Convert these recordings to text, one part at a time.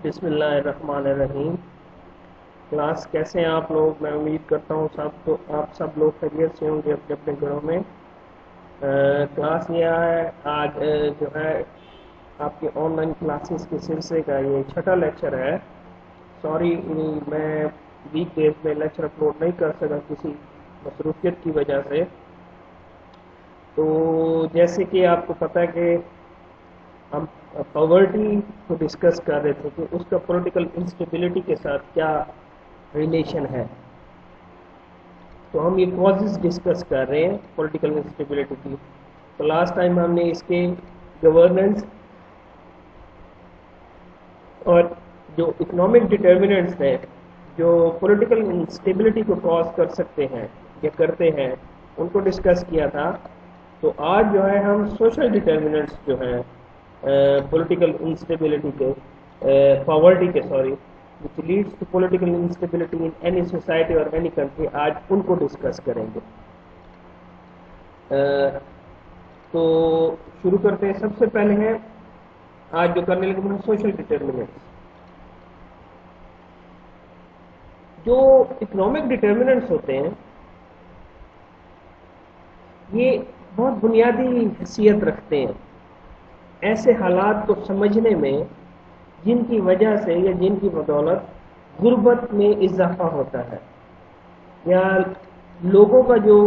بسم اللہ الرحمن الرحیم۔ کلاس کیسے ہیں آپ لوگ؟ میں امید کرتا ہوں آپ سب لوگ خیریت سے ہوں گے اپنے اپنے گھروں میں۔ کلاس یہ ہے آج جو ہے آپ کے آن لائن کلاسز کے سلسلے کا یہ چھٹا لیکچر ہے۔ سوری میں ویک ڈیز میں لیکچر اپلوڈ نہیں کر سکا کسی مصروفیت کی وجہ سے۔ تو جیسے کہ آپ کو پتہ ہے کہ ہم پاورٹی کو ڈسکس کر رہے تھے کہ اس کا پولیٹیکل انسٹیبلٹی کے ساتھ کیا ریلیشن ہے۔ تو ہم یہ کازز ڈسکس کر رہے ہیں پولیٹیکل انسٹیبلٹی کی۔ تو لاسٹ ٹائم ہم نے اس کے گورننس اور جو اکنامک ڈٹرمننٹس ہیں جو پولیٹیکل انسٹیبلٹی کو کاز کر سکتے ہیں یا کرتے ہیں ان کو ڈسکس کیا تھا۔ تو آج جو ہے ہم سوشل ڈٹرمننٹس جو ہیں پولیٹیکل انسٹیبلٹی کے پاورٹی کے which leads to political instability in any society or any country، آج ان کو ڈسکس کریں گے۔ تو شروع کرتے ہیں۔ سب سے پہلے ہے آج جو کرنے لگے ہیں سوشل ڈٹرمننٹس۔ جو اکنامک ڈٹرمننٹس ہوتے ہیں یہ بہت بنیادی حیثیت رکھتے ہیں ایسے حالات کو سمجھنے میں جن کی وجہ سے یا جن کی بدولت غربت میں اضافہ ہوتا ہے یا لوگوں کا جو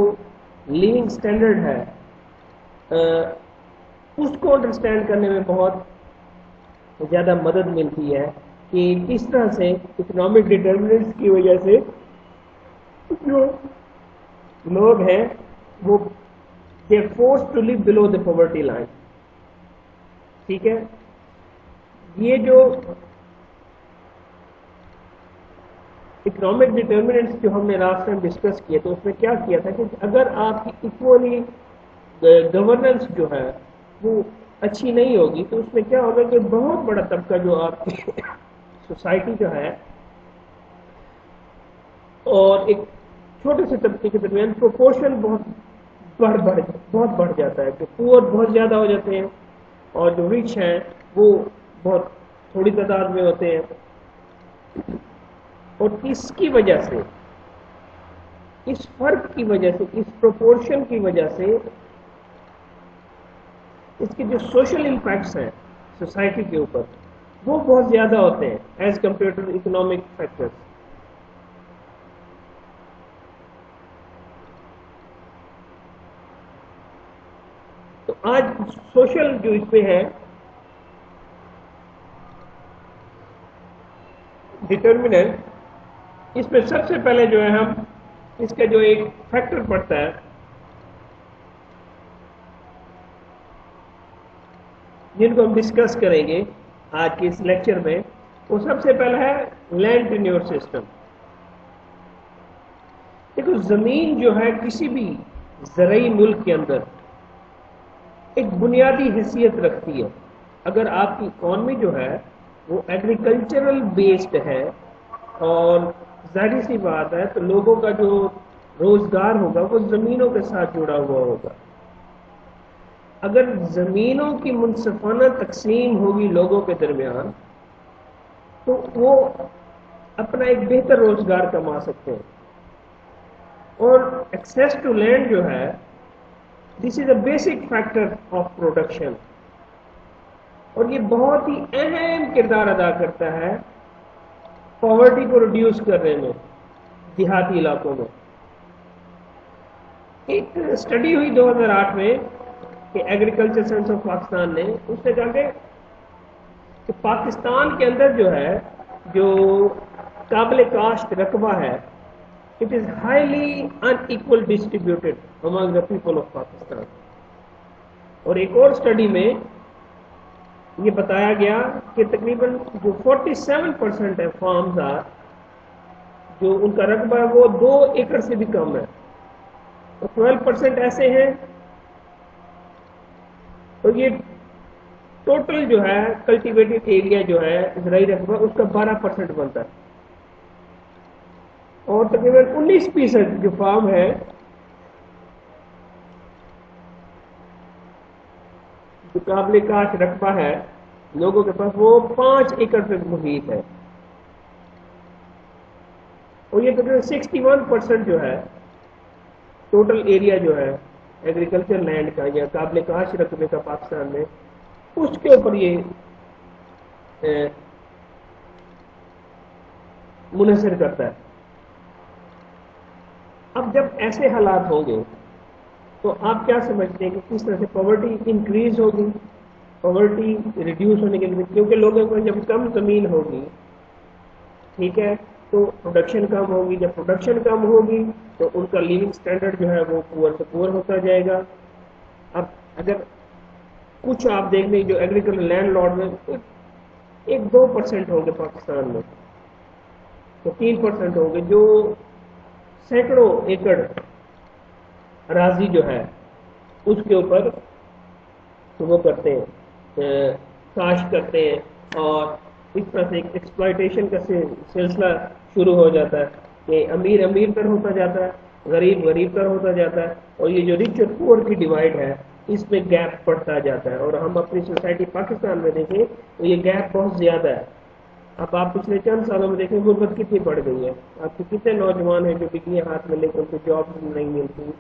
لیونگ سٹینڈرڈ ہے اس کو انڈرسٹینڈ کرنے میں بہت زیادہ مدد ملتی ہے کہ کس طرح سے اکنامک ڈٹرمننٹس کی وجہ سے جو لوگ ہیں وہ they are forced to live below the poverty line۔ ٹھیک ہے، یہ جو اکنامک ڈٹرمننٹس جو ہم نے لاسٹ ٹائم ڈسکس کیے تو اس میں کیا کیا تھا کہ اگر آپ کی ایکولی گورننس جو ہے وہ اچھی نہیں ہوگی تو اس میں کیا ہوگا کہ بہت بڑا طبقہ جو آپ کی سوسائٹی جو ہے اور ایک چھوٹے سے طبقے کے درمیان پروپورشن بہت بڑھ جاتا ہے کہ پور بہت زیادہ ہو جاتے ہیں اور جو رچ ہیں وہ بہت تھوڑی تعداد میں ہوتے ہیں۔ اور اس کی وجہ سے اس فرق کی وجہ سے اس پروپورشن کی وجہ سے اس کے جو سوشل امپیکٹس ہیں سوسائٹی کے اوپر وہ بہت زیادہ ہوتے ہیں as compare to economic factors. تو آج سوشل جو اس پہ ہے ڈٹرمننٹ، اس میں سب سے پہلے جو ہے ہم اس کا جو ایک فیکٹر پڑتا ہے جن کو ہم ڈسکس کریں گے آج کے اس لیکچر میں، وہ سب سے پہلا ہے لینڈ ٹینیور سسٹم۔ دیکھو زمین جو ہے کسی بھی زرعی ملک کے اندر ایک بنیادی حیثیت رکھتی ہے۔ اگر آپ کی اکانومی جو ہے وہ ایگریکلچرل بیسڈ ہے اور ظاہری سی بات ہے تو لوگوں کا جو روزگار ہوگا وہ زمینوں کے ساتھ جڑا ہوا ہوگا۔ اگر زمینوں کی منصفانہ تقسیم ہوگی لوگوں کے درمیان تو وہ اپنا ایک بہتر روزگار کما سکتے ہیں۔ اور ایکسیس ٹو لینڈ جو ہے this is a basic factor of production, اور یہ بہت ہی اہم کردار ادا کرتا ہے پاورٹی کو ریڈیوس کرنے میں دیہاتی علاقوں میں۔ ایک اسٹڈی ہوئی 2008 میں کہ ایگریکلچر سینٹر آف پاکستان نے، اس نے کہا کہ پاکستان کے اندر جو ہے جو قابل کاشت رقبہ ہے it is highly unequal distributed among the people of Pakistan۔ اور ایک اور اسٹڈی میں یہ بتایا گیا کہ تقریباً جو 47% ہے فارمز جو ان کا رقبہ ہے وہ 2 ایکڑ سے بھی کم ہے، اور 12% ایسے ہیں، اور یہ ٹوٹل جو ہے کلٹیویٹڈ ایریا جو ہے زرعی رقبہ اس کا 12% بنتا ہے، اور تقریباً 19% جو فارم ہے جو قابل کاشت رقبہ ہے لوگوں کے پاس وہ 5 ایکڑ پہ محیط ہے، اور یہ تقریباً 61% جو ہے ٹوٹل ایریا جو ہے ایگریکلچر لینڈ کا یا قابل کاشت رقبے کا پاکستان میں، اس کے اوپر یہ منحصر کرتا ہے۔ اب جب ایسے حالات ہوں گے تو آپ کیا سمجھتے ہیں کہ کس طرح سے پاورٹی انکریز ہوگی، پاورٹی ریڈیوس ہونے کے لیے، کیونکہ لوگوں کو جب کم زمین ہوگی، ٹھیک ہے، تو پروڈکشن کم ہوگی، جب پروڈکشن کم ہوگی تو ان کا لیونگ سٹینڈرڈ جو ہے وہ پور سے پور ہوتا جائے گا۔ اب اگر کچھ آپ دیکھ لیں جو ایگریکلچر لینڈ لارڈ میں 1-2% ہوں گے پاکستان میں، تو 3% ہوں گے جو سینکڑوں ایکڑ اراضی جو ہے اس کے اوپر وہ کرتے ہیں، کاشت کرتے ہیں، اور اس طرح سے ایک ایکسپلائٹیشن کا سلسلہ شروع ہو جاتا ہے کہ امیر امیر تر ہوتا جاتا ہے، غریب غریب تر ہوتا جاتا ہے، اور یہ جو رچ اور پور کی ڈیوائڈ ہے اس میں گیپ پڑتا جاتا ہے۔ اور ہم اپنی سوسائٹی پاکستان میں دیکھیں تو یہ گیپ بہت زیادہ ہے۔ اب آپ پچھلے چند سالوں میں دیکھیں غربت کتنی بڑھ گئی ہے، آپ کے کتنے نوجوان ہیں جو ڈگریاں ہاتھ میں لے کر ان کو جاب نہیں ملتی،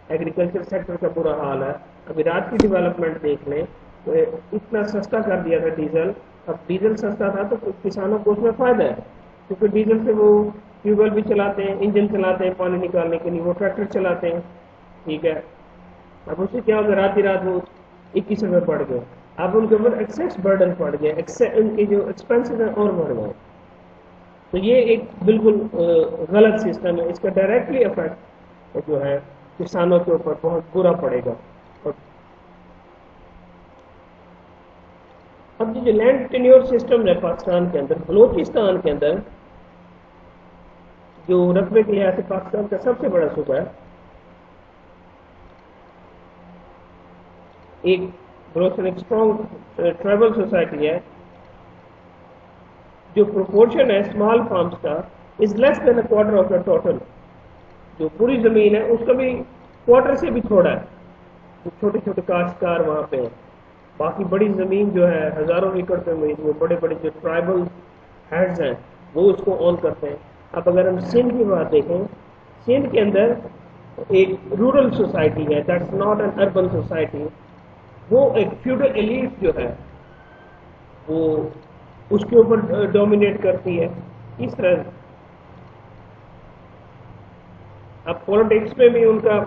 ایگریکلچر سیکٹر کا برا حال ہے۔ ابھی رات کی ڈیولپمنٹ دیکھ لیں تو اتنا سستا کر دیا تھا ڈیزل، اب ڈیزل سستا تھا تو کسانوں کو اس میں فائدہ ہے، کیونکہ ڈیزل سے وہ ٹیوب ویل بھی چلاتے ہیں، انجن چلاتے ہیں پانی نکالنے کے لیے، وہ ٹریکٹر چلاتے ہیں، ٹھیک ہے۔ اب اس سے کیا ہوگا، رات ہی رات وہ 21 روپے بڑھ گئے، اب ان کے اوپر ایکسیس برڈن پڑ گیا، ان کے جو ایکسپینسز ہیں اور بڑھ گئے۔ تو یہ ایک بالکل غلط سسٹم ہے، اس کا ڈائریکٹلی افیکٹ جو ہے کسانوں کے اوپر بہت برا پڑے گا۔ اب یہ جو لینڈ ٹینیور سسٹم ہے پاکستان کے اندر، بلوچستان کے اندر جو رقبے کے لحاظ سے پاکستان کا سب سے بڑا صوبہ ہے، ایک بلوچستان ایک اسٹرانگ ٹرائبل سوسائٹی ہے، جو پروپورشن ہے اسمال فارمز کا از لیس دین اے کوارٹر آف دا ٹوٹل، جو پوری زمین ہے اس کا بھی کوارٹر سے بھی تھوڑا ہے، جو چھوٹے چھوٹے کاشتکار وہاں پہ ہیں، باقی بڑی زمین جو ہے ہزاروں ایکڑ پہ وہ بڑے بڑے جو ٹرائبل ہیڈز ہیں وہ اس کو اون کرتے ہیں۔ اب اگر ہم سندھ کی بات دیکھیں، سندھ کے اندر ایک رورل سوسائٹی ہے، that's not an urban society, وہ ایک فیوڈل ایلیٹ جو ہے وہ اس کے اوپر ڈومینیٹ کرتی ہے۔ اس طرح اب پولیٹکس میں بھی ان کا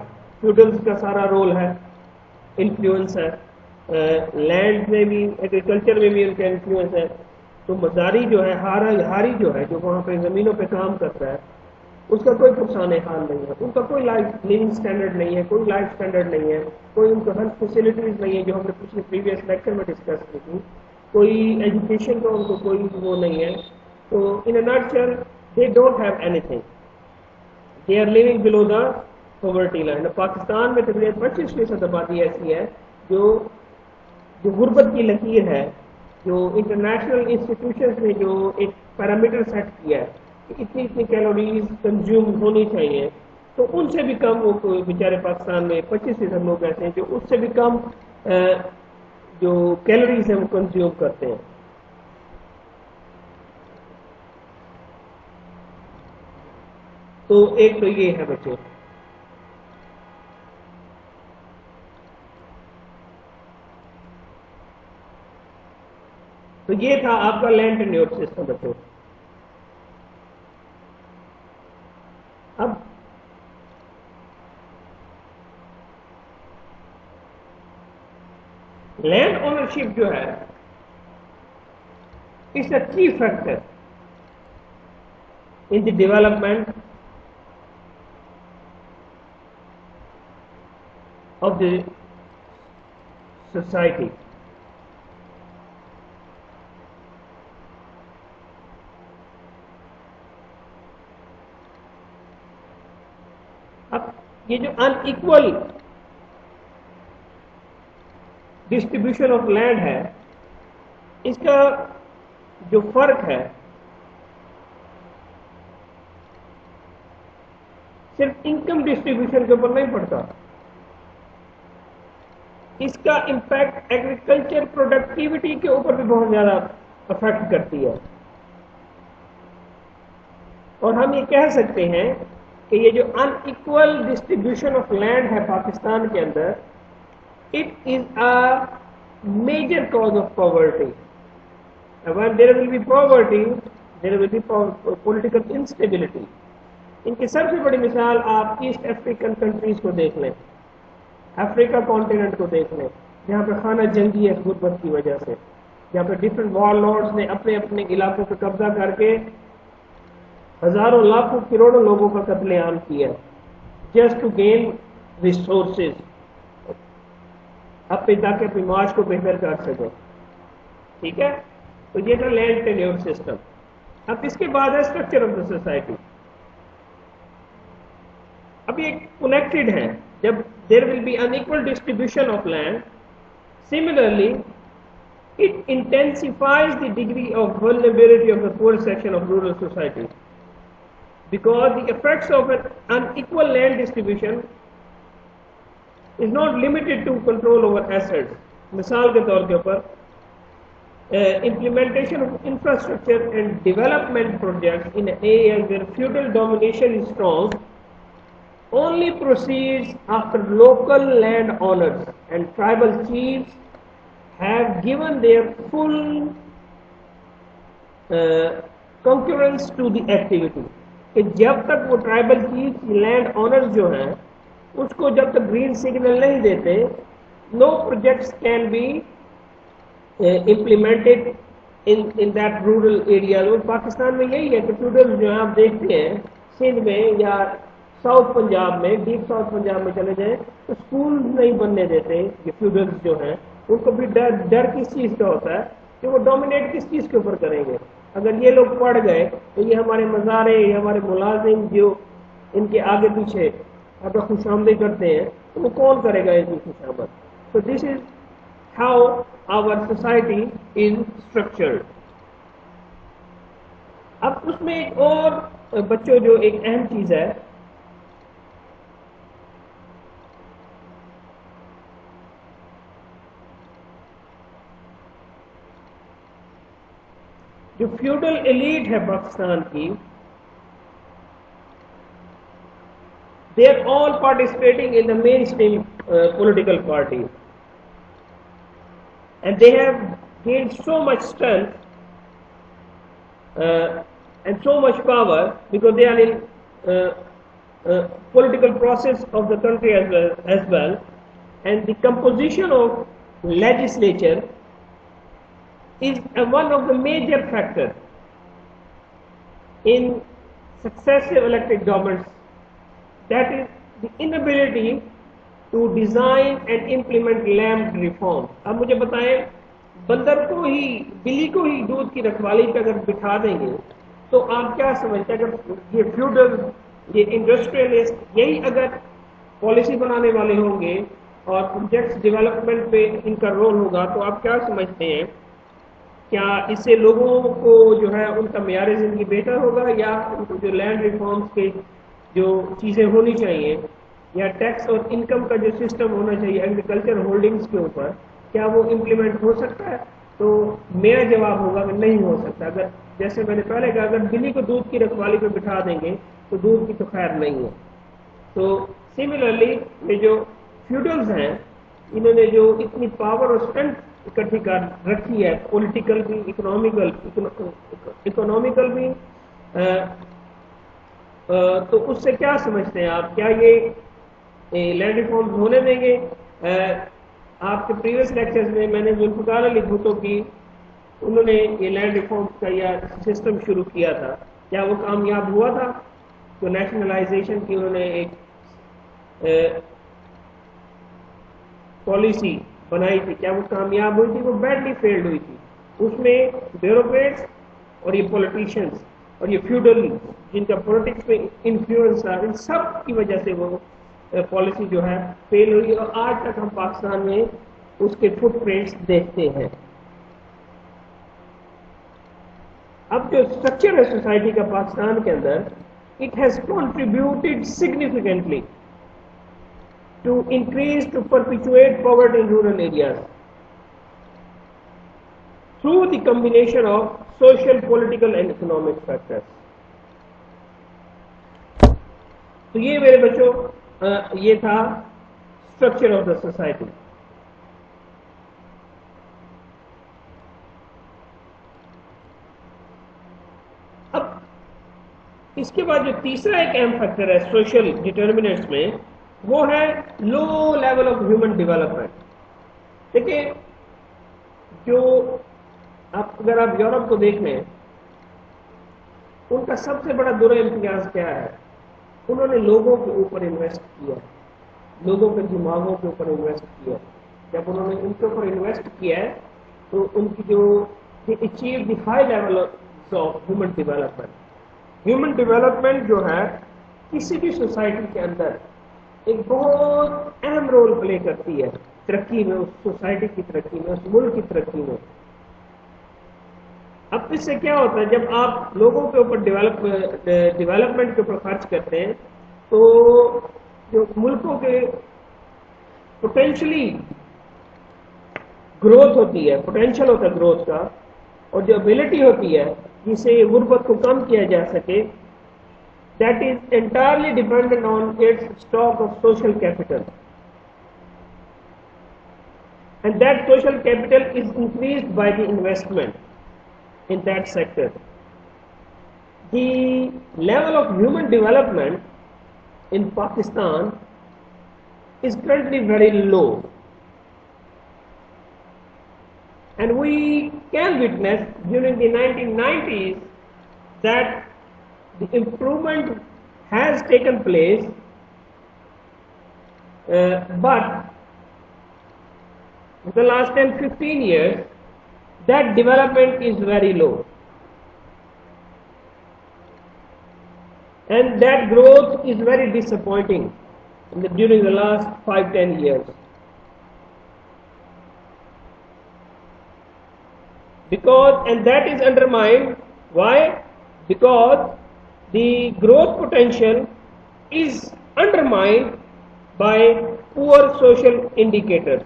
فیوڈلز کا سارا رول ہے، انفلوئنس ہے، لینڈ میں بھی ایگریکلچر میں بھی ان کا انفلوئنس ہے۔ تو مزاری جو ہے، ہاری جو ہے، جو وہاں پہ زمینوں پہ کام کرتا ہے، اس کا کوئی پرسان حال نہیں ہے، ان کا کوئی لائف لیونگ سٹینڈرڈ نہیں ہے، کوئی لائف سٹینڈرڈ نہیں ہے، کوئی ان کو ہیلتھ فیسلٹیز نہیں ہے جو ہم نے پچھلے پریویس لیکچر میں ڈسکس کی تھی، کوئی ایجوکیشن کا ان کو کوئی وہ نہیں ہے۔ تو in a nutshell they don't have anything, they are living below the poverty line. Pakistan میں تقریباً 25% آبادی ایسی ہے جو غربت کی لکیر ہے، جو انٹرنیشنل انسٹیٹیوشنز نے جو ایک پیرامیٹر سیٹ کیا ہے کہ اتنی اتنی کیلوریز کنزیوم ہونی چاہیے، تو ان سے بھی کم وہ بیچارے پاکستان میں 25% لوگ ایسے ہیں جو اس سے بھی کم جو کیلوریز ہیں وہ کنزیوم کرتے ہیں۔ تو ایک تو یہ ہے بچے، تو یہ تھا آپ کا لینڈ ٹینیور سسٹم بچوں۔ اب لینڈ اونرشپ جو ہے اس اے کی factor in the development of the society. اب یہ جو unequal distribution of land ہے، اس کا جو فرق ہے صرف انکم ڈسٹریبیوشن کے اوپر نہیں پڑتا، اس کا امپیکٹ ایگریکلچر پروڈکٹیوٹی کے اوپر بھی بہت زیادہ افیکٹ کرتی ہے. اور ہم یہ کہہ سکتے ہیں کہ یہ جو unequal distribution of land ہے پاکستان کے اندر، it is a major cause of poverty. When there will be poverty, there will be political instability. ان کی سب سے بڑی مثال آپ ایسٹ افریقن کنٹریز کو دیکھ لیں، افریقہ کانٹیننٹ کو دیکھ لیں، جہاں پہ خانہ جنگی ہے غربت کی وجہ سے، جہاں پہ ڈفرینٹ وار لارڈز نے اپنے اپنے علاقوں پہ قبضہ کر کے ہزاروں لاکھوں کروڑوں لوگوں کا قتل عام کیا جسٹ ٹو گین ریسورسز، اپنے تاکہ اپنی معاش کو بہتر کر سکے. ٹھیک ہے، تو یہ تھا لینڈ ٹینیور سسٹم. اب اس کے بعد ہے اسٹرکچر آف دا سوسائٹی. اب یہ کنیکٹڈ ہے. جب there will be unequal distribution of land, similarly it intensifies the degree of vulnerability of the poor section of rural society, because the effects of an unequal land distribution is not limited to control over assets. مثال کے طور کے اوپر implementation of infrastructure and development projects in areas where feudal domination is strong only proceeds after local land owners and tribal chiefs have given their full concurrence to the activity. کہ جب تک وہ tribal chief land honours جو ہیں اس کو جب تک green signal نہیں دیتے، no projects can be implemented in that rural area. اور پاکستان میں یہی ہے کہ فیوڈل جو ہیں آپ دیکھتے ہیں سندھ میں یا ساؤتھ پنجاب میں، ڈیپ ساؤتھ پنجاب میں چلے جائیں تو اسکول نہیں بننے دیتے. یہ فیوڈلز جو ہیں ان کو بھی ڈر کس چیز کا ہوتا ہے کہ وہ ڈومینیٹ کس چیز کے اوپر کریں گے. اگر یہ لوگ پڑ گئے تو یہ ہمارے مزارے، یہ ہمارے ملازم جو ان کے آگے پیچھے اگر خوش آمدید کرتے ہیں تو وہ کون کرے گا ان کی خوش آمد. تو this is how our society is structured. اب اس میں ایک اور بچوں جو ایک اہم چیز ہے، جو فیوڈل ایلیٹ ہے پاکستان کی، they are all participating in the mainstream political party, and they have gained so much strength and so much power because they are in political process of the country as well, and the composition of legislature is one of the major factors in successive elected governments. That is the inability to design and implement land reform. اب مجھے بتائیں، بندر کو ہی، بلی کو ہی دودھ کی رکھوالی پہ اگر بٹھا دیں گے تو آپ کیا سمجھتے ہیں؟ اگر یہ فیوڈل، یہ انڈسٹریلسٹ یہی اگر پالیسی بنانے والے ہوں گے اور پروجیکٹس ڈیولپمنٹ پہ ان کا رول ہوگا تو آپ کیا سمجھتے ہیں؟ کیا اس سے لوگوں کو جو ہے ان کا معیار زندگی بہتر ہوگا، یا ان کو جو لینڈ ریفارمس کے جو چیزیں ہونی چاہیے یا ٹیکس اور انکم کا جو سسٹم ہونا چاہیے ایگریکلچر ہولڈنگز کے اوپر، کیا وہ امپلیمنٹ ہو سکتا ہے؟ تو میرا جواب ہوگا کہ نہیں ہو سکتا. اگر جیسے میں نے پہلے کہا، اگر بلی کو دودھ کی رکھوالی پہ بٹھا دیں گے تو دودھ کی تو خیر نہیں ہے. تو سملرلی یہ جو فیوڈلز ہیں انہوں نے جو اتنی پاور اور اسٹرینتھ اکٹھی کر رکھی ہے، پولیٹیکل بھی، اکنامیکل بھی، تو اس سے کیا سمجھتے ہیں آپ؟ کیا یہ لینڈ ریفارم ہونے دیں گے؟ آپ کے پریویس لیکچرز میں نے ذوالفقار علی بھٹو کی، انہوں نے یہ لینڈ ریفارم کا یہ سسٹم شروع کیا تھا، کیا وہ کامیاب ہوا تھا؟ جو نیشنلائزیشن کی انہوں نے ایک پالیسی بنائی تھی، کیا وہ کامیاب ہوئی تھی؟ وہ بیڈلی فیلڈ ہوئی تھی. اس میں بیوروکریٹس اور یہ پولیٹیشینس اور یہ فیوڈل جن کا پولیٹکس میں انفلوئنس تھا، ان سب کی وجہ سے وہ پالیسی جو ہے فیل ہوئی، اور آج تک ہم پاکستان میں اس کے فٹ پرنٹس دیکھتے ہیں. اب جو اسٹرکچر ہے سوسائٹی کا پاکستان کے اندر، it has contributed significantly to increase, to perpetuate poverty in rural areas through the combination of social, political and economic factors. تو یہ میرے بچوں یہ تھا اسٹرکچر آف دا سوسائٹی. اب اس کے بعد جو تیسرا ایک اہم فیکٹر ہے سوشل ڈٹرمنٹس میں وہ ہے لو لیول آف ہیومن ڈیولپمنٹ. دیکھیں جو اگر آپ یورپ کو دیکھ لیں ان کا سب سے بڑا برا امتیاز کیا ہے؟ انہوں نے لوگوں کے اوپر انویسٹ کیا، لوگوں کے دماغوں کے اوپر انویسٹ کیا. جب انہوں نے ان کے اوپر انویسٹ کیا ہے تو ان کی جو achieve the high level of human development. Human development جو ہے کسی بھی سوسائٹی کے اندر ایک بہت اہم رول پلے کرتی ہے ترقی میں، اس سوسائٹی کی ترقی میں، اس ملک کی ترقی میں. اب اس سے کیا ہوتا ہے جب آپ لوگوں کے اوپر ڈیولپمنٹ کے اوپر خرچ کرتے ہیں تو جو ملکوں کے پوٹینشلی گروتھ ہوتی ہے، پوٹینشیل ہوتا ہے گروتھ کا، اور جو ابیلٹی ہوتی ہے جس سے غربت کو کم کیا جا سکے، that is entirely dependent on its stock of social capital. And that social capital is increased by the investment in that sector. The level of human development in Pakistan is currently very low, and we can witness during the 1990s that the improvement has taken place, but in the last 10-15 years that development is very low, and that growth is very disappointing during the last 5-10 years, and that is undermined. Why? Because the growth potential is undermined by poor social indicators.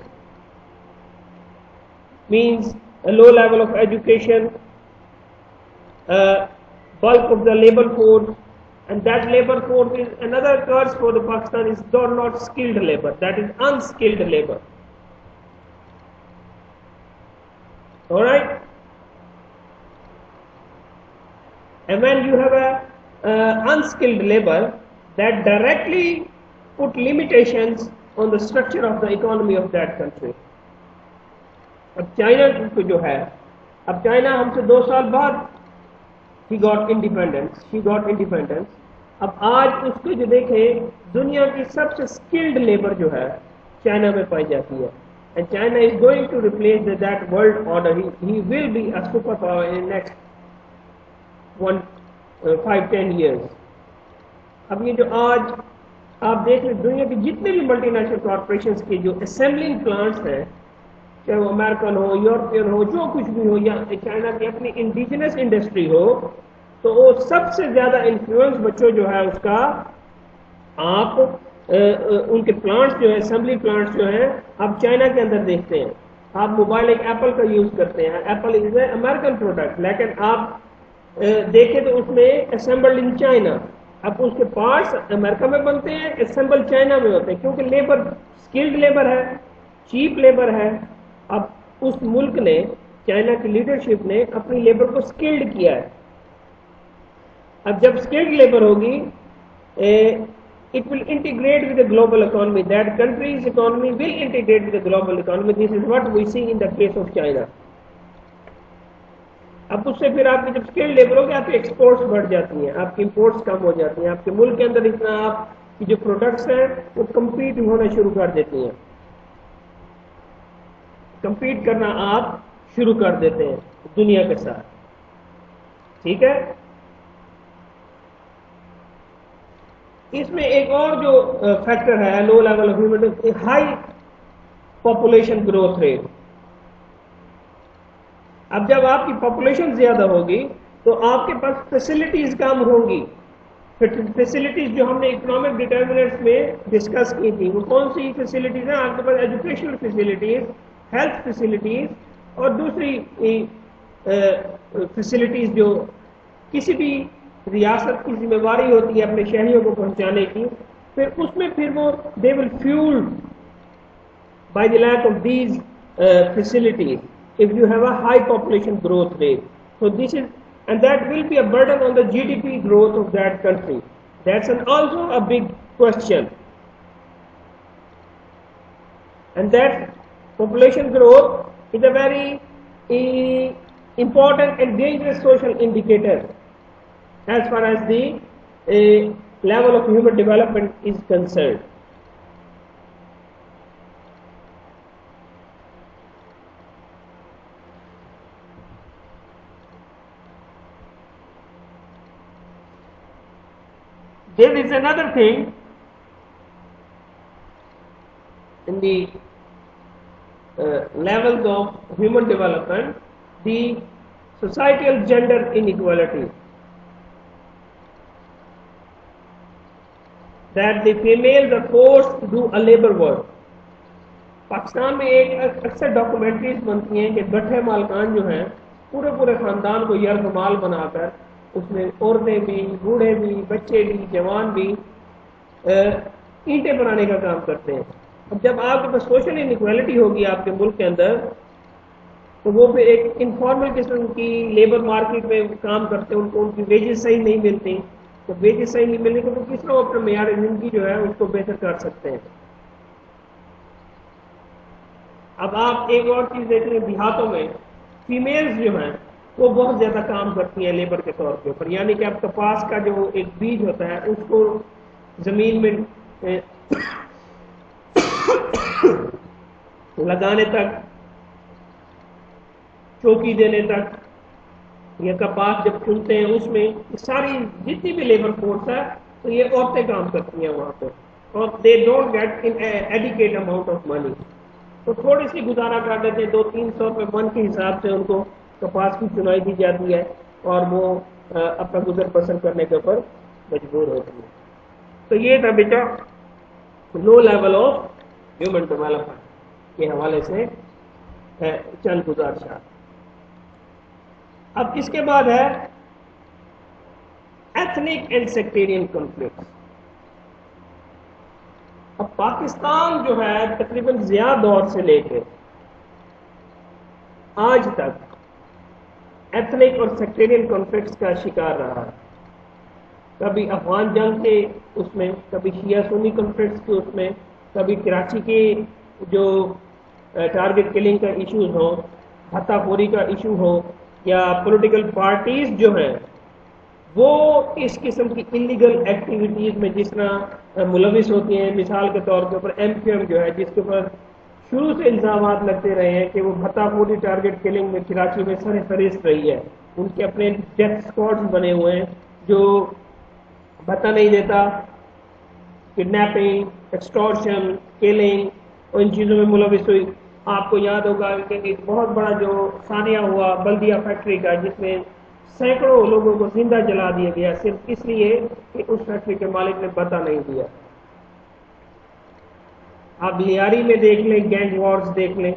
Means a low level of education, bulk of the labor force, and that labor force is another curse for the Pakistan is not skilled labor, that is unskilled labor. All right? And when you have a unskilled labor, that directly put limitations on the structure of the economy of that country. اب China کو جو ہے، اب China ہم سے 2 سال بعد she got independence. اب آج اس کو جو دیکھیں دنیا کی سب سے اسکلڈ لیبر جو ہے چائنا میں پائی جاتی ہے. And China is going to replace that world order. He will be a super power in next 5-10 years. اب یہ جو آج آپ دیکھ لیں دنیا کی جتنے بھی ملٹی نیشنل کارپوریشنس کے جو اسمبلنگ پلانٹس ہیں، چاہے وہ امریکن ہو، یورپین ہو، جو کچھ بھی ہو، یا چائنا کی اپنی انڈیجنس انڈسٹری ہو، تو وہ سب سے زیادہ انفلوئنس بچوں جو ہے اس کا آپ ان کے پلانٹس جو ہے، اسمبلی پلانٹس جو ہیں آپ چائنا کے اندر دیکھتے ہیں. آپ موبائل ایک ایپل کا یوز کرتے ہیں، ایپل از اے امریکن پروڈکٹ، لیکن آپ دیکھیں تو اس میں اسمبلڈ ان چائنا. اب اس کے پارٹس امریکہ میں بنتے ہیں، اسمبل چائنا میں ہوتے ہیں، کیونکہ لیبر اسکلڈ لیبر ہے، چیپ لیبر ہے. اب اس ملک نے، چائنا کی لیڈرشپ نے اپنی لیبر کو اسکلڈ کیا ہے. اب جب اسکلڈ لیبر ہوگی it will integrate with the global economy. That country's economy will integrate with the global economy. This is what we see in the case of China. اب اس سے پھر آپ کی جب اسکلڈ لیبر ہوگی آپ کی ایکسپورٹس بڑھ جاتی ہیں، آپ کی امپورٹس کم ہو جاتی ہیں، آپ کے ملک کے اندر اتنا آپ کی جو پروڈکٹس ہیں وہ کمپیٹ ہونا شروع کر دیتی ہیں، کمپیٹ کرنا آپ شروع کر دیتے ہیں دنیا کے ساتھ. ٹھیک ہے. اس میں ایک اور جو فیکٹر ہے لو level of human, high population growth rate. اب جب آپ کی پاپولیشن زیادہ ہوگی تو آپ کے پاس فیسلٹیز کم ہوں گی. فیسلٹیز جو ہم نے اکنامک ڈٹرمنٹس میں ڈسکس کی تھی وہ کون سی فیسلٹیز ہیں آپ کے پاس؟ ایجوکیشنل فیسلٹیز، ہیلتھ فیسلٹیز، اور دوسری فیسلٹیز جو کسی بھی ریاست کی ذمہ داری ہوتی ہے اپنے شہریوں کو پہنچانے کی، پھر اس میں پھر وہ they will fuelled by the lack of these facilities if you have a high population growth rate. So this is, and that will be a burden on the GDP growth of that country. That's also a big question. And that population growth is a very important and dangerous social indicator as far as the level of human development is concerned. There is another thing in the levels of human development, the societal gender inequality, that the females are forced to do a labor work. Pakistan میں ایک اکثر documentaries بنتی ہیں کہ بٹھے مالکان جو ہیں پورے خاندان کو یرغمال بنا کر اس میں عورتیں بھی، بوڑھے بھی، بچے بھی، جوان بھی اینٹیں بنانے کا کام کرتے ہیں. اب جب آپ کے پاس سوشل انیکویلٹی ہوگی آپ کے ملک کے اندر تو وہ پھر ایک انفارمل قسم کی لیبر مارکیٹ میں کام کرتے ہیں، ان کو ان کی ویجز صحیح نہیں ملتی. تو ویجز صحیح نہیں ملنے کے تو کس طرح اپنا معیار زندگی جو ہے اس کو بہتر کر سکتے ہیں. اب آپ ایک اور چیز دیکھ لیں، دیہاتوں میں فیمیلز جو ہیں وہ بہت زیادہ کام کرتی ہیں لیبر کے طور کے اوپر. یعنی کہ اب کپاس کا جو ایک بیج ہوتا ہے اس کو زمین میں لگانے تک، چوکی دینے تک، یا کپاس جب چنتے ہیں اس میں ساری جتنی بھی لیبر فورس ہے تو یہ عورتیں کام کرتی ہیں وہاں پہ، اور they don't get an adequate amount of money. تو تھوڑی سی گزارا کر دیتے ہیں، 200-300 روپے من کے حساب سے ان کو کپاس کی چنائی دی جاتی ہے اور وہ اپنا گزر بسر کرنے کے اوپر مجبور ہوتی ہے. تو یہ تھا بیٹا low level of human development کے حوالے سے چند گزارشات. اب اس کے بعد ہے ایتھنک اینڈ سیکٹیرین کنفلکٹ. اب پاکستان جو ہے تقریباً ضیاء دور سے لے کے آج تک ایتھنک اور سیکٹیرین کانفلکٹس کا شکار رہا ہے. کبھی افغان جنگ کے اس میں، کبھی شیعہ سنی کانفلکٹس کے اس میں، کبھی کراچی کے جو ٹارگٹ کلنگ کا ایشوز ہو، بھتہ خوری کا ایشو ہو، یا پولیٹیکل پارٹیز جو ہیں وہ اس قسم کی انلیگل ایکٹیویٹیز میں جس طرح ملوث ہوتی ہیں. مثال کے طور کے اوپر ایم کیو ایم جو ہے جس کے اوپر شروع سے الزامات لگتے رہے ہیں کہ وہ بھتہ خوری ٹارگٹ کلنگ میں کراچی میں سر فہرست رہی ہے. ان کے اپنے ڈیتھ اسکواڈز بنے ہوئے ہیں جو بھتہ نہیں دیتا، کڈنیپنگ، ایکسٹورشن، کلنگ اور ان چیزوں میں ملوث ہوئی. آپ کو یاد ہوگا کہ ایک بہت بڑا جو سانیہ ہوا بلدیہ فیکٹری کا، جس میں سینکڑوں لوگوں کو زندہ جلا دیا گیا صرف اس لیے کہ اس فیکٹری کے مالک نے پتہ نہیں دیا. آپ لیاری میں دیکھ لیں، گینگ وارز دیکھ لیں.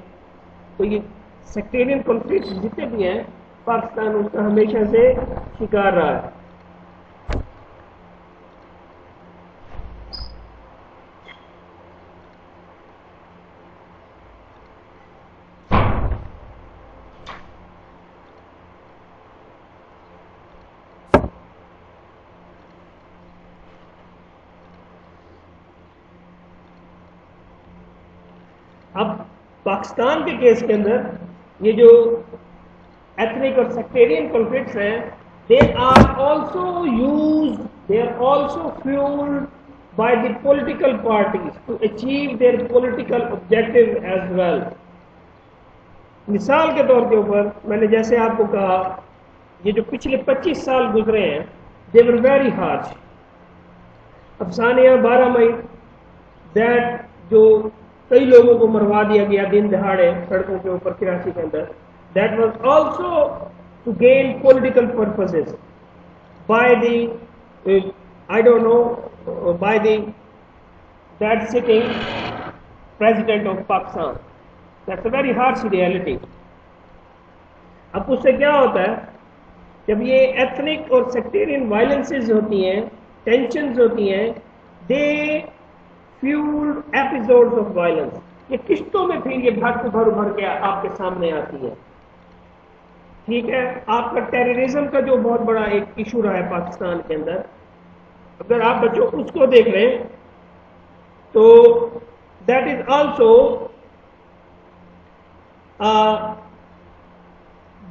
تو یہ سیکٹیرین کنفلکٹ جتنے بھی ہیں پاکستان اس کا ہمیشہ سے شکار رہا ہے. اب پاکستان کے کیس کے اندر یہ جو ایتھنک اور سیکٹیرین کنفلکٹس ہیں they are also fueled by the political parties to achieve their political objective as well. مثال کے طور کے اوپر میں نے جیسے آپ کو کہا یہ جو پچھلے 25 سال گزرے ہیں they were very harsh. اب ثانیہ 12 مئی دیٹ جو کئی لوگوں کو مروا دیا گیا دن دہاڑے سڑکوں کے اوپر کراچی کے اندر، that was also to gain political purposes by the I don't know, by the that sitting president of Pakistan. That's a very harsh reality. اب اس سے کیا ہوتا ہے جب یہ ایتھنک اور سیکٹیرین وائلنسز ہوتی ہیں, ٹینشنز ہوتی ہیں, دے فیولڈ ایپیسوڈز آف وائلنس, یہ قسطوں میں پھر یہ بھر کے آپ کے سامنے آتی ہے. ٹھیک ہے, آپ کا ٹیررزم کا جو بہت بڑا ایک ایشو رہا ہے پاکستان کے اندر, اگر آپ بچوں اس کو دیکھ رہے ہیں تو that is also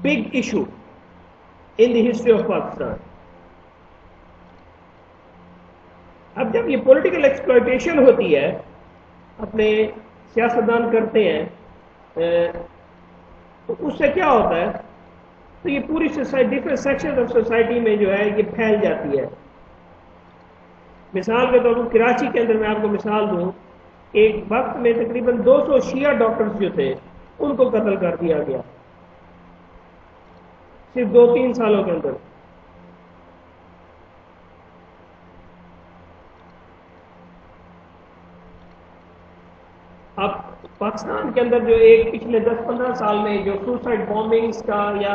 big issue in the history of Pakistan. اب جب یہ پولیٹیکل ایکسپلائٹیشن ہوتی ہے, اپنے سیاستدان کرتے ہیں, تو اس سے کیا ہوتا ہے, تو یہ پوری society, different section of society میں جو ہے یہ پھیل جاتی ہے. مثال کے طور پر کراچی کے اندر میں آپ کو مثال دوں, ایک وقت میں تقریباً 200 شیعہ ڈاکٹرز جو تھے ان کو قتل کر دیا گیا صرف 2-3 سالوں کے اندر. اب پاکستان کے اندر جو ایک پچھلے 10-15 سال میں جو سوسائڈ بامبنگز کا یا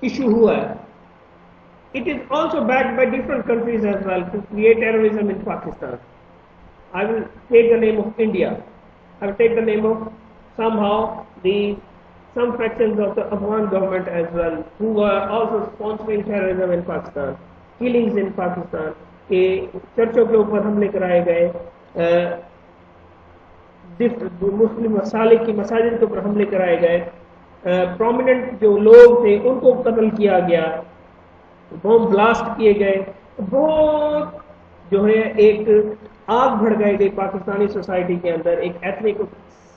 ایشو ہوا ہے, it is also backed by different countries as well to create terrorism in Pakistan. I will take the name of India. I will take the name of somehow some fractions of the Afghan government as well, who are also sponsoring terrorism in Pakistan, killings in Pakistan. کہ چرچوں کے اوپر حملے کرائے گئے, مسلم مسالک کی مساجد کے اوپر حملے کرائے گئے, پرومیننٹ جو لوگ تھے ان کو قتل کیا گیا, بم بلاسٹ کیے گئے. بہت جو ہے ایک آگ بھڑکائی گئی پاکستانی سوسائٹی کے اندر ایک ایتھنک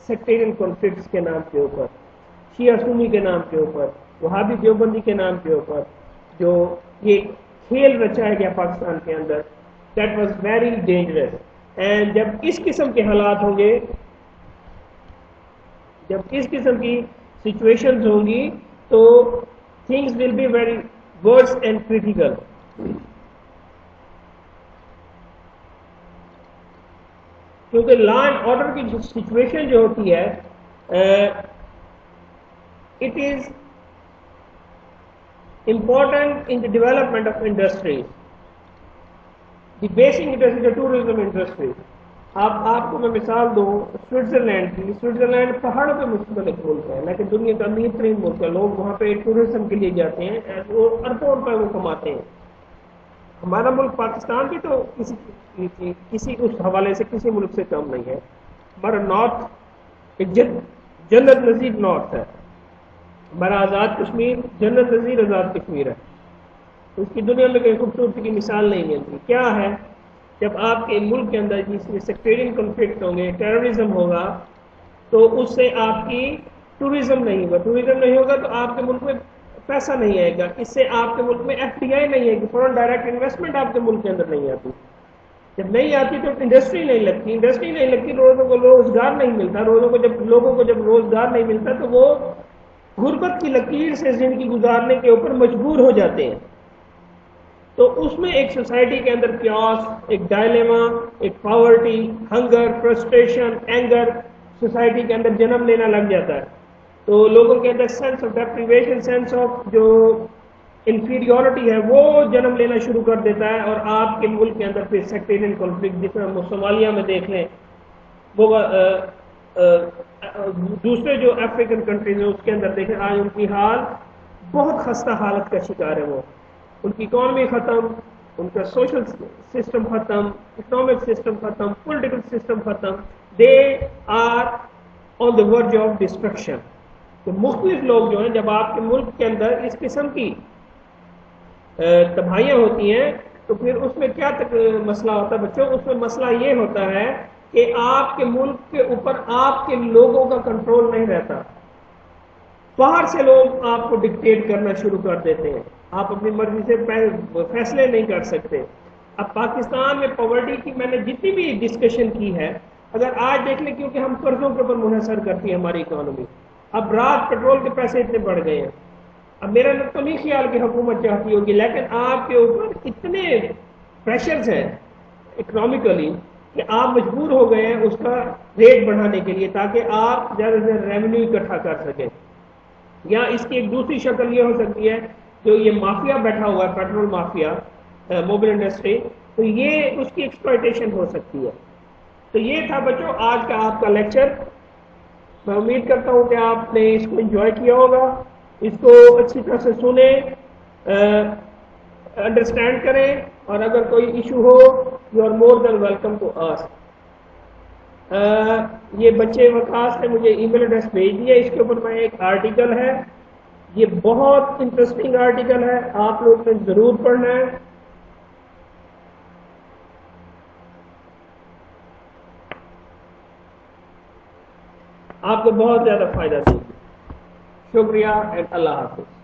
سیکٹیرین کانفلکٹس کے نام کے اوپر, شیعہ سنی کے نام کے اوپر, وہابی دیوبندی کے نام کے اوپر, جو یہ کھیل رچایا گیا پاکستان کے اندر. That was very dangerous. And جب اس قسم کے حالات ہوں گے, جب اس قسم کی سچویشنز ہوں گی, تو things will be very worse and critical. کیونکہ لا اینڈ آرڈر کی جو سچویشن جو ہوتی ہے, it is important in the development of industries. The basic industry, the tourism industry. آپ کو میں مثال دوں سوئٹزرلینڈ کی. سوئٹزرلینڈ پہاڑوں پہ مشتمل ملک ہے, لیکن دنیا کا امیر ترین ملک ہے. لوگ وہاں پہ ٹورزم کے لیے جاتے ہیں, وہ اربوں روپے وہ کماتے ہیں. ہمارا ملک پاکستان بھی تو کسی اس حوالے سے کسی ملک سے کم نہیں ہے. ہمارا نارتھ ایک جنت نظیر نارتھ ہے. ہمارا آزاد کشمیر جنت نظیر آزاد کشمیر ہے. اس کی دنیا میں کوئی خوبصورتی کی مثال نہیں ملتی. کیا ہے, جب آپ کے ملک کے اندر جس میں سیکٹیرین کنفلکٹ ہوں گے, ٹیررزم ہوگا, تو اس سے آپ کی ٹورزم نہیں ہوگا. ٹورزم نہیں ہوگا تو آپ کے ملک میں پیسہ نہیں آئے گا. اس سے آپ کے ملک میں FDI نہیں آئے گی, فورن ڈائریکٹ انویسٹمنٹ آپ کے ملک کے اندر نہیں آتی. جب نہیں آتی تو انڈسٹری نہیں لگتی. انڈسٹری نہیں لگتی, لوگوں کو روزگار نہیں ملتا. لوگوں کو جب روزگار نہیں ملتا تو وہ غربت کی لکیر سے زندگی گزارنے کے اوپر مجبور ہو جاتے ہیں. تو اس میں ایک سوسائٹی کے اندر کیوس, ایک ڈائلیما, ایک poverty, hunger, frustration, anger society کے اندر جنم لینا لگ جاتا ہے. تو لوگوں کے اندر sense of deprivation, sense of جو انفیریورٹی ہے وہ جنم لینا شروع کر دیتا ہے. اور آپ کے ملک کے اندر پھر سیکٹیرین کانفلکٹ, جس میں صومالیہ میں دیکھ لیں, وہ دوسرے جو افریقن کنٹریز ہیں اس کے اندر دیکھیں, آج ان کی حال بہت خستہ حالت کا شکار ہے. وہ ان کی اکانومی ختم, ان کا سوشل سسٹم ختم, اکنامک سسٹم ختم, پولیٹیکل سسٹم ختم. They are on the verge of destruction. تو مختلف لوگ جو ہیں, جب آپ کے ملک کے اندر اس قسم کی تباہیاں ہوتی ہیں تو پھر اس میں کیا مسئلہ ہوتا ہے بچوں؟ اس میں مسئلہ یہ ہوتا ہے کہ آپ کے ملک کے اوپر آپ کے لوگوں کا کنٹرول نہیں رہتا. باہر سے لوگ آپ کو ڈکٹیٹ کرنا شروع کر دیتے ہیں, آپ اپنی مرضی سے فیصلے نہیں کر سکتے. اب پاکستان میں پاورٹی کی میں نے جتنی بھی ڈسکشن کی ہے, اگر آج دیکھ لیں, کیونکہ ہم قرضوں کے اوپر منحصر کرتی ہے ہماری اکانومی. اب رات پیٹرول کے پیسے اتنے بڑھ گئے ہیں, اب میرا تو نہیں خیال کہ حکومت چاہتی ہوگی، لیکن آپ کے اوپر اتنے پریشرز ہیں اکنامکلی کہ آپ مجبور ہو گئے ہیں اس کا ریٹ بڑھانے کے لیے تاکہ آپ زیادہ سے زیادہ ریونیو اکٹھا کر سکیں. یا اس کی ایک دوسری شکل یہ ہو سکتی ہے جو یہ مافیا بیٹھا ہوا ہے، پیٹرول مافیا، موبل انڈسٹری، تو یہ اس کی ایکسپلائٹیشن ہو سکتی ہے. تو یہ تھا بچوں آج کا آپ کا لیکچر. میں امید کرتا ہوں کہ آپ نے اس کو انجوائے کیا ہوگا، اس کو اچھی طرح سے سنیں، انڈرسٹینڈ کریں، اور اگر کوئی ایشو ہو you are more than welcome to ask. یہ بچے وقاص نے مجھے ای میل ایڈریس بھیج دیا، اس کے اوپر میں ایک آرٹیکل ہے، یہ بہت انٹرسٹنگ آرٹیکل ہے، آپ لوگ نے ضرور پڑھنا ہے. آپ کو بہت زیادہ فائدہ دے گی. شکریہ، اللہ حافظ.